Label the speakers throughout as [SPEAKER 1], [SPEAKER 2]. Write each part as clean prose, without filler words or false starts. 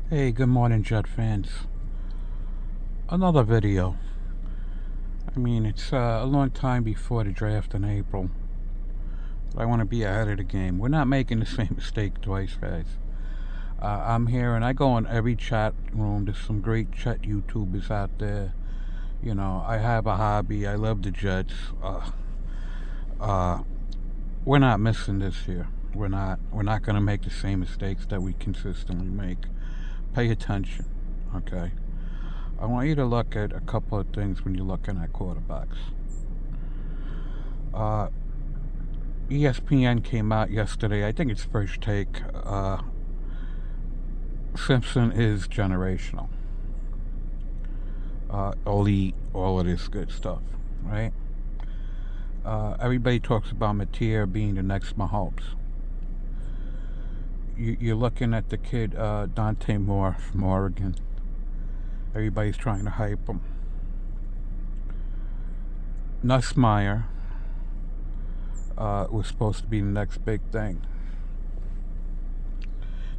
[SPEAKER 1] Hey, good morning, Jet fans. Another video. It's a long time before the draft in April. But I want to be ahead of the game. We're not making the same mistake twice, guys. I'm here and I go in every chat room. There's some great chat YouTubers out there. I have a hobby. I love the Jets. We're not missing this here. We're not going to make the same mistakes that we consistently make. Pay attention, okay? I want you to look at a couple of things when you're looking at quarterbacks. ESPN came out yesterday. I think it's First Take. Simpson is generational. Elite, all of this good stuff, right? Everybody talks about Mateer being the next Mahomes. You're looking at the kid Dante Moore from Oregon. Everybody's trying to hype him. Nussmeier was supposed to be the next big thing.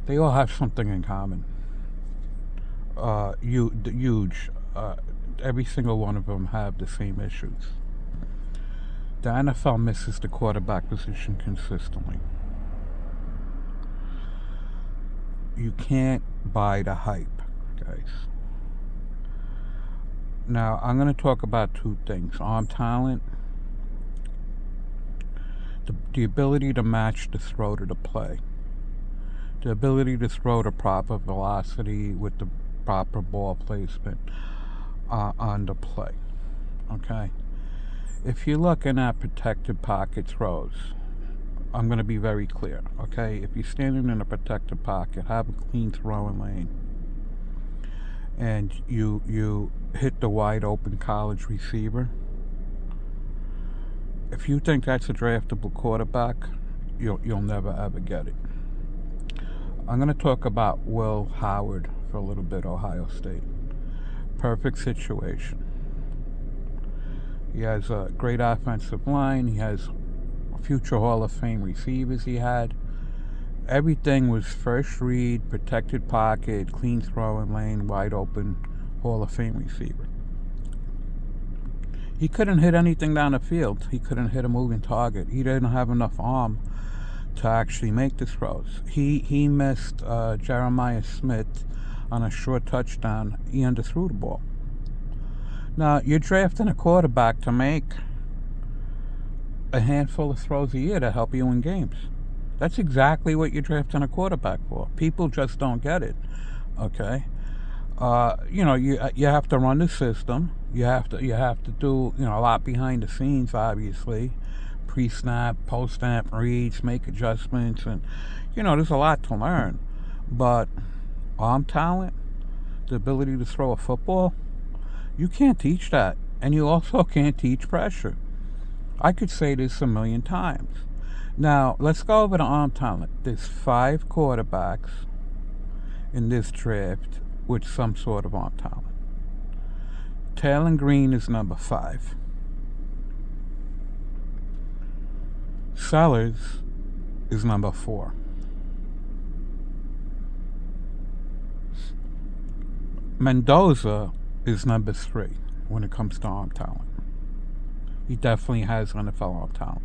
[SPEAKER 1] They all have something in common. Huge. Every single one of them have the same issues. The NFL misses the quarterback position consistently. You can't buy the hype, guys. Now, I'm going to talk about two things. Arm talent, the ability to match the throw to the play. The ability to throw the proper velocity with the proper ball placement on the play. Okay? If you're looking at protected pocket throws, I'm going to be very clear, okay? If you're standing in a protected pocket, have a clean throwing lane, and you hit the wide open college receiver, if you think that's a draftable quarterback, you'll never ever get it. I'm going to talk about Will Howard for a little bit, Ohio State. Perfect situation. He has a great offensive line. He has future Hall of Fame receivers he had. Everything was first read, protected pocket, clean throwing lane, wide open Hall of Fame receiver. He couldn't hit anything down the field. He couldn't hit a moving target. He didn't have enough arm to actually make the throws. He missed Jeremiah Smith on a short touchdown. He underthrew the ball. Now, you're drafting a quarterback to make a handful of throws a year to help you win games. That's exactly what you're drafting a quarterback for. People just don't get it, okay? You have to run the system. You have to do a lot behind the scenes, obviously. Pre-snap, post-snap reads, make adjustments, and there's a lot to learn. But arm talent, the ability to throw a football, you can't teach that. And you also can't teach pressure. I could say this a million times. Now, let's go over the arm talent. There's 5 quarterbacks in this draft with some sort of arm talent. Taylor Green is number 5. Sellers is number 4. Mendoza is number 3 when it comes to arm talent. He definitely has NFL arm talent.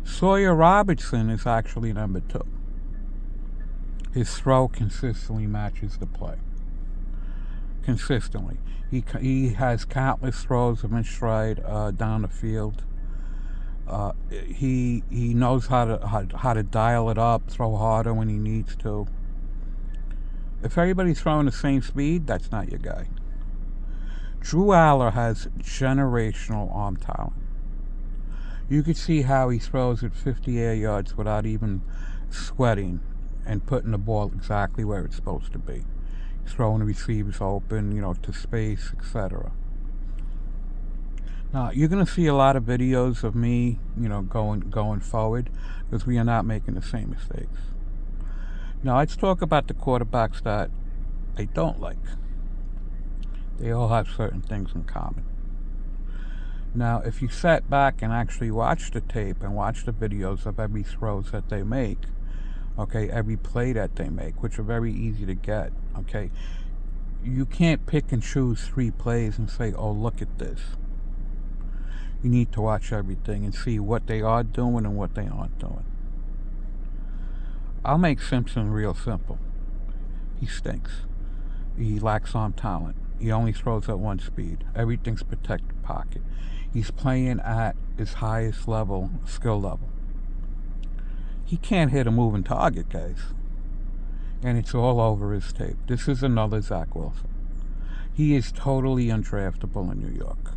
[SPEAKER 1] Sawyer Robertson is actually number 2. His throw consistently matches the play. Consistently. He has countless throws of in stride down the field. He knows how to dial it up, throw harder when he needs to. If everybody's throwing the same speed, that's not your guy. Drew Aller has generational arm talent. You could see how he throws at 50 air yards without even sweating and putting the ball exactly where it's supposed to be. He's throwing the receivers open, to space, etc. Now, you're going to see a lot of videos of me, going forward, because we are not making the same mistakes. Now, let's talk about the quarterbacks that I don't like. They all have certain things in common. Now, if you sat back and actually watch the tape and watch the videos of every throws that they make, Okay, every play that they make, which are very easy to get. Okay, you can't pick and choose 3 plays and say, oh, look at this. You need to watch everything and see what they are doing and what they aren't doing. I'll make Simpson real simple. He stinks. He lacks arm talent. He only throws at one speed. Everything's protected pocket. He's playing at his highest level, skill level. He can't hit a moving target, guys. And it's all over his tape. This is another Zach Wilson. He is totally undraftable in New York.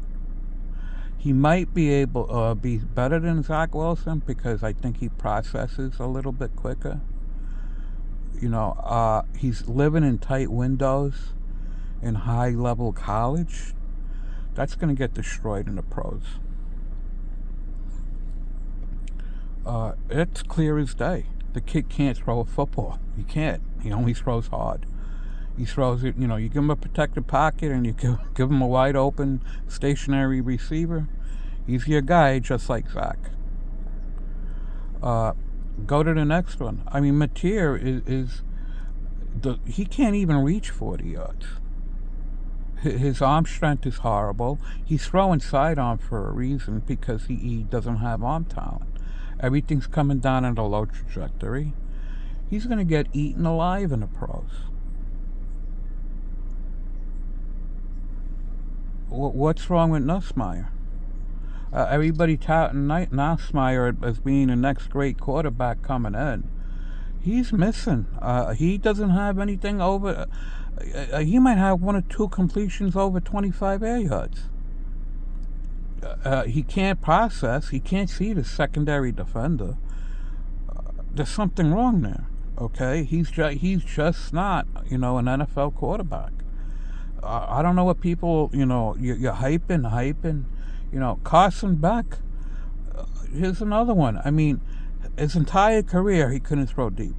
[SPEAKER 1] He might be able be better than Zach Wilson because I think he processes a little bit quicker. You know, he's living in tight windows in high-level college. That's going to get destroyed in the pros. It's clear as day. The kid can't throw a football. He can't. He only throws hard. He throws it, you know, you give him a protected pocket and you give him a wide open stationary receiver. He's your guy, just like Zach. Go to the next one. I mean, Mateer he can't even reach 40 yards. His arm strength is horrible. He's throwing sidearm for a reason because he doesn't have arm talent. Everything's coming down at a low trajectory. He's going to get eaten alive in the pros. What's wrong with Nussmeier? Everybody touting Nussmeier as being the next great quarterback coming in. He's missing. He doesn't have anything over... he might have 1 or 2 completions over 25 air yards. He can't process. He can't see the secondary defender. There's something wrong there. Okay, he's just not, you know, an NFL quarterback. I don't know what people, you know, you're hyping. You know, Carson Beck. Here's another one. I mean, his entire career he couldn't throw deep.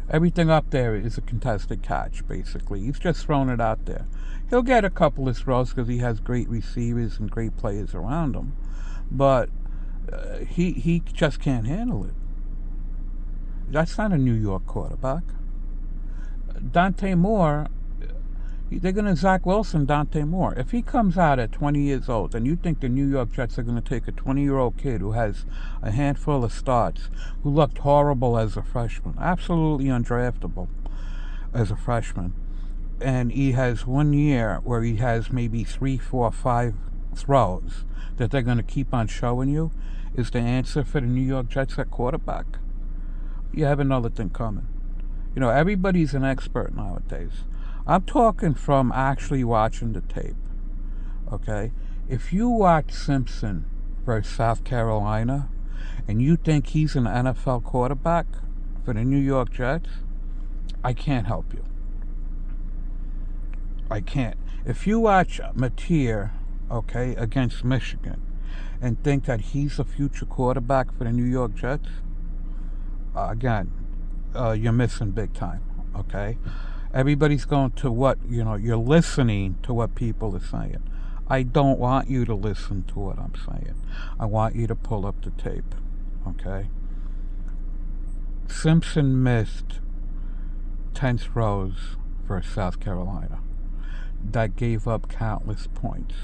[SPEAKER 1] Everything up there is a contested catch, basically. He's just throwing it out there. He'll get a couple of throws because he has great receivers and great players around him. But he just can't handle it. That's not a New York quarterback. Dante Moore, they're going to Zach Wilson Dante Moore. If he comes out at 20 years old and you think the New York Jets are going to take a 20-year-old kid who has a handful of starts, who looked horrible as a freshman, absolutely undraftable as a freshman, and he has 1 year where he has maybe 3, 4, 5 throws that they're going to keep on showing you is the answer for the New York Jets at quarterback, you have another thing coming. You know, everybody's an expert nowadays. I'm talking from actually watching the tape, okay? If you watch Simpson versus South Carolina and you think he's an NFL quarterback for the New York Jets, I can't help you. I can't. If you watch Mateer, okay, against Michigan and think that he's a future quarterback for the New York Jets, again, you're missing big time, okay? Everybody's going to what, you know, you're listening to what people are saying. I don't want you to listen to what I'm saying. I want you to pull up the tape, okay? Simpson missed 10 throws for South Carolina. That gave up countless points.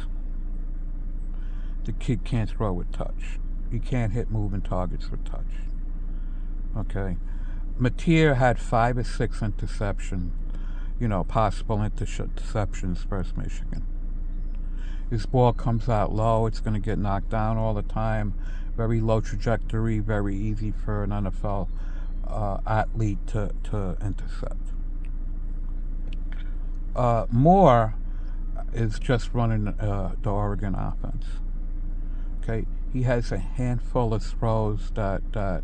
[SPEAKER 1] The kid can't throw with touch. He can't hit moving targets with touch. Okay? Mateer had 5 or 6 interceptions, you know, possible interceptions versus Michigan. His ball comes out low. It's going to get knocked down all the time. Very low trajectory, very easy for an NFL athlete to intercept. Moore is just running the Oregon offense. Okay, he has a handful of throws that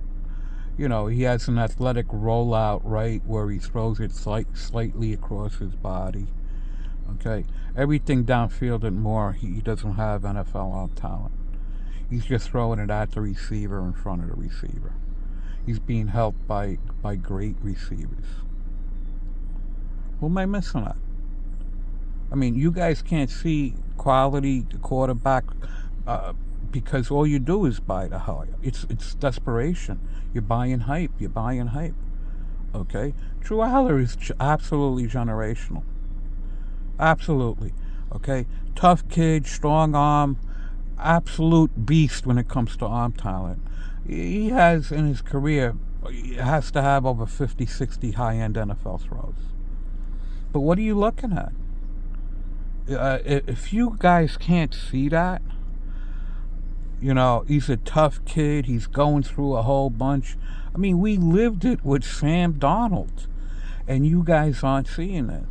[SPEAKER 1] you know, he has an athletic rollout right where he throws it slightly across his body. Okay, everything downfield and Moore, he doesn't have NFL arm talent. He's just throwing it at the receiver in front of the receiver. He's being helped by great receivers. Who am I missing at? I mean, you guys can't see quality quarterback because all you do is buy the hype. It's desperation. You're buying hype. You're buying hype. Okay? Drew Aller is absolutely generational. Absolutely. Okay? Tough kid, strong arm, absolute beast when it comes to arm talent. He has, in his career, he has to have over 50, 60 high-end NFL throws. But what are you looking at? If you guys can't see that, he's a tough kid. He's going through a whole bunch. I mean, we lived it with Sam Darnold, and you guys aren't seeing this.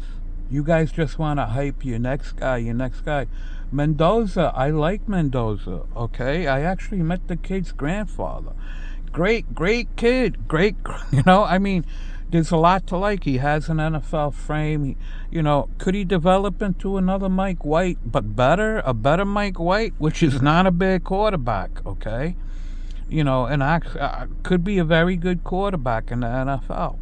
[SPEAKER 1] You guys just want to hype your next guy. Mendoza, I like Mendoza, okay? I actually met the kid's grandfather. Great kid. I mean, there's a lot to like. He has an NFL frame. Could he develop into another Mike White, but a better Mike White, which is not a bad quarterback, okay? And could be a very good quarterback in the NFL.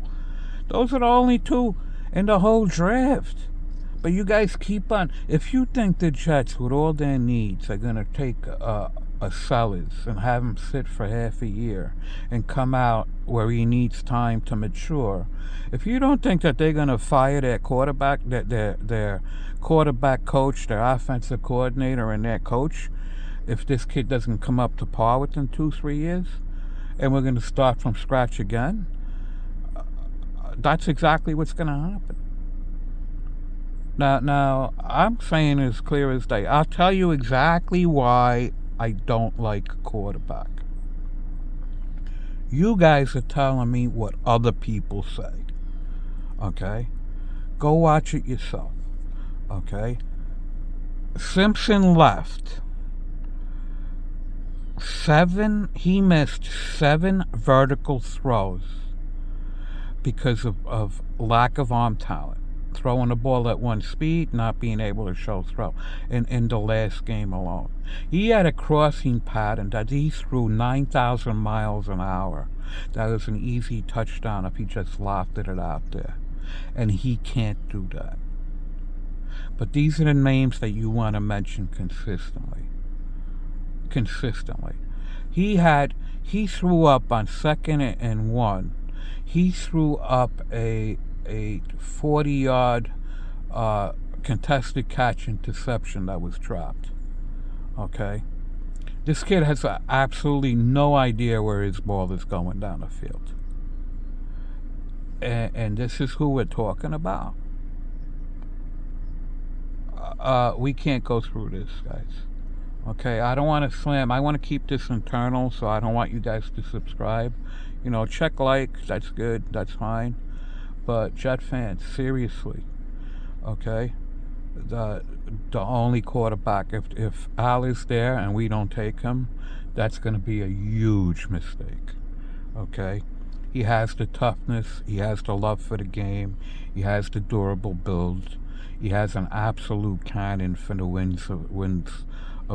[SPEAKER 1] Those are the only two in the whole draft. But you guys keep on. If you think the Jets, with all their needs, are going to take a Sellers and have him sit for half a year and come out where he needs time to mature, if you don't think that they're going to fire their quarterback, their quarterback coach, their offensive coordinator, and their coach, if this kid doesn't come up to par within 2-3 years, and we're going to start from scratch again, that's exactly what's going to happen. Now, I'm saying as clear as day. I'll tell you exactly why I don't like a quarterback. You guys are telling me what other people say. Okay? Go watch it yourself. Okay? Simpson left. He missed 7 vertical throws because of lack of arm talent. Throwing the ball at one speed, not being able to show throw in the last game alone. He had a crossing pattern that he threw 9,000 miles an hour. That was an easy touchdown if he just lofted it out there. And he can't do that. But these are the names that you want to mention consistently. He threw up on 2nd and 1. He threw up a 40-yard contested catch interception that was dropped. Okay? This kid has absolutely no idea where his ball is going down the field. And this is who we're talking about. We can't go through this, guys. Okay? I don't want to slam. I want to keep this internal, so I don't want you guys to subscribe. Check like. That's good. That's fine. But Jet fans, seriously, okay, the only quarterback, if Al is there and we don't take him, that's going to be a huge mistake, okay? He has the toughness, he has the love for the game, he has the durable build, he has an absolute cannon for the winds of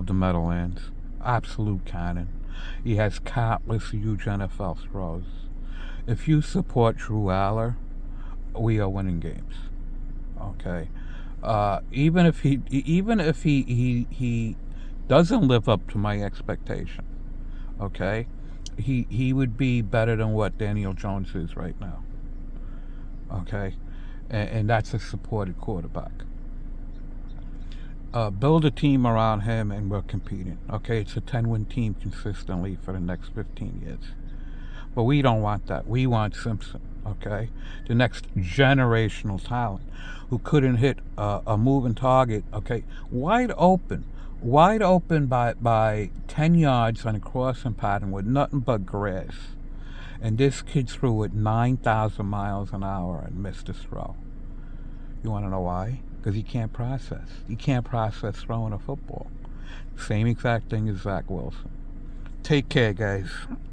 [SPEAKER 1] the Meadowlands, absolute cannon. He has countless huge NFL throws. If you support Drew Aller, we are winning games. Okay, even if he doesn't live up to my expectation, okay, he would be better than what Daniel Jones is right now. Okay, and that's a supported quarterback. Build a team around him, and we're competing. Okay, it's a 10-win team consistently for the next 15 years. But we don't want that. We want Simpson. Okay, the next generational talent who couldn't hit a moving target. Okay, wide open by 10 yards on a crossing pattern with nothing but grass, and this kid threw it 9,000 miles an hour and missed a throw. You want to know why? Because he can't process. He can't process throwing a football. Same exact thing as Zach Wilson. Take care, guys.